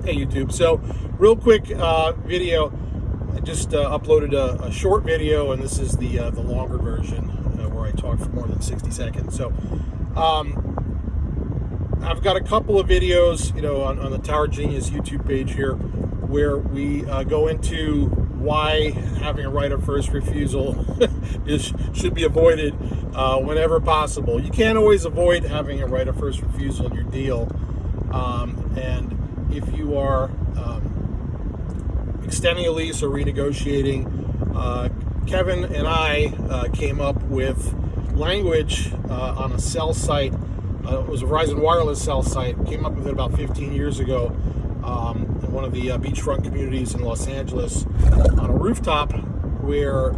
Hey YouTube. So real quick video. I just uploaded a short video, and this is the longer version where I talk for more than 60 seconds. So I've got a couple of videos, on the Tower Genius YouTube page here, where we go into why having a right of first refusal should be avoided whenever possible. You can't always avoid having a right of first refusal in your deal, and if you are extending a lease or renegotiating, Kevin and I came up with language on a cell site. It was a Verizon wireless cell site. Came up with it about 15 years ago in one of the beachfront communities in Los Angeles on a rooftop where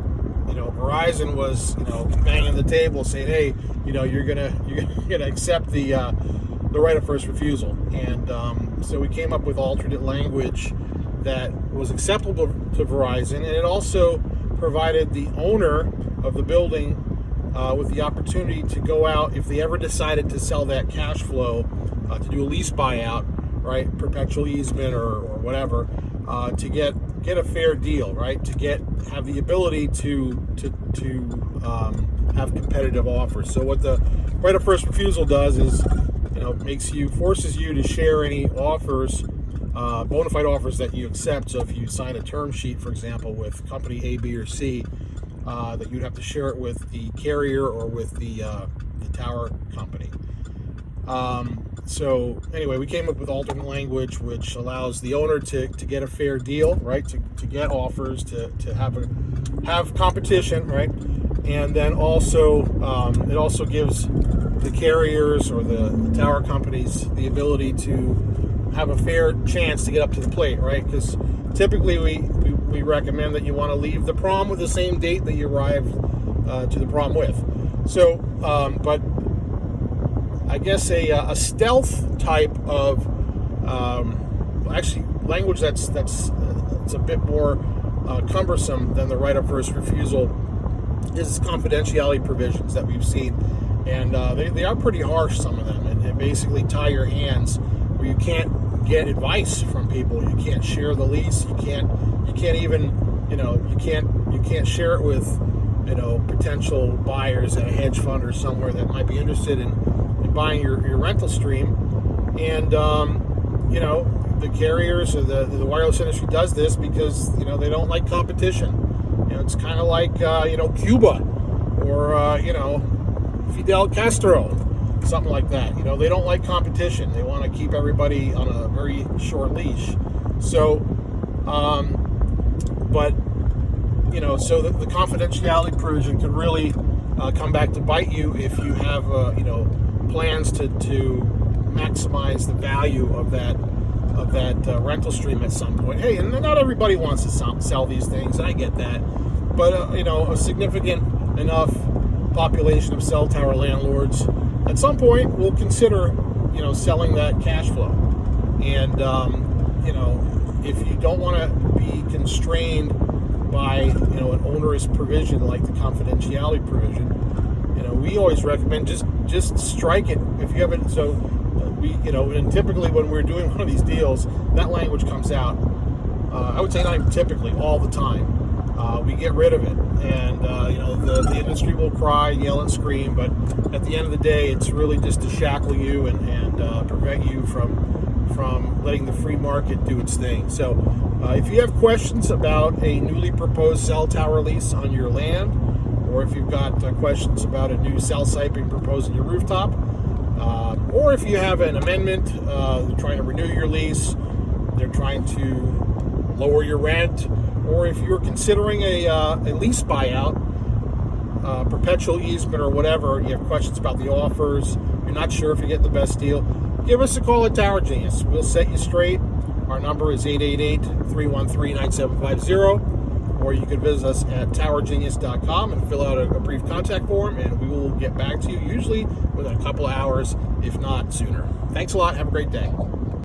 Verizon was banging the table saying, hey, you're gonna accept the right of first refusal. And so we came up with alternate language that was acceptable to Verizon, and it also provided the owner of the building with the opportunity to go out, if they ever decided to sell that cash flow, to do a lease buyout, right, perpetual easement or whatever, to get a fair deal, right, to have the ability to have competitive offers. So what the right of first refusal does is, forces you to share any offers, bona fide offers that you accept. So if you sign a term sheet, for example, with company A, B, or C, that you'd have to share it with the carrier or with the tower company. So anyway, we came up with alternate language which allows the owner to get a fair deal, right? To get offers, to have competition, right? And then also it also gives the carriers or the tower companies the ability to have a fair chance to get up to the plate, right? Because typically we recommend that you want to leave the prom with the same date that you arrived to the prom with. So, but I guess a stealth type of actually language that's it's a bit more cumbersome than the right of first refusal is confidentiality provisions that we've seen, and they are pretty harsh, some of them, and basically tie your hands where you can't get advice from people, you can't share the lease, you can't even you can't share it with potential buyers at a hedge fund or somewhere that might be interested in buying your rental stream. And the carriers or the wireless industry does this because they don't like competition. It's kind of like Cuba or Fidel Castro, something like that. They don't like competition. They want to keep everybody on a very short leash. So so the confidentiality provision could really come back to bite you if you have plans to maximize the value of that rental stream at some point. Hey, and not everybody wants to sell these things, I get that, but a significant enough population of cell tower landlords at some point will consider selling that cash flow. And if you don't want to be constrained by an onerous provision like the confidentiality provision, we always recommend just strike it if you haven't. So and typically when we're doing one of these deals, that language comes out. I would say not even typically, all the time. We get rid of it, and the industry will cry, yell, and scream. But at the end of the day, it's really just to shackle you and prevent you from letting the free market do its thing. So if you have questions about a newly proposed cell tower lease on your land, or if you've got questions about a new cell site being proposed on your rooftop, or if you have an amendment, they're trying to renew your lease, they're trying to lower your rent, or if you're considering a lease buyout, perpetual easement or whatever, you have questions about the offers, you're not sure if you get the best deal, give us a call at Tower Genius. We'll set you straight. Our number is 888-313-9750, or you can visit us at towergenius.com and fill out a brief contact form, and we will get back to you usually within a couple of hours, if not sooner. Thanks a lot. Have a great day.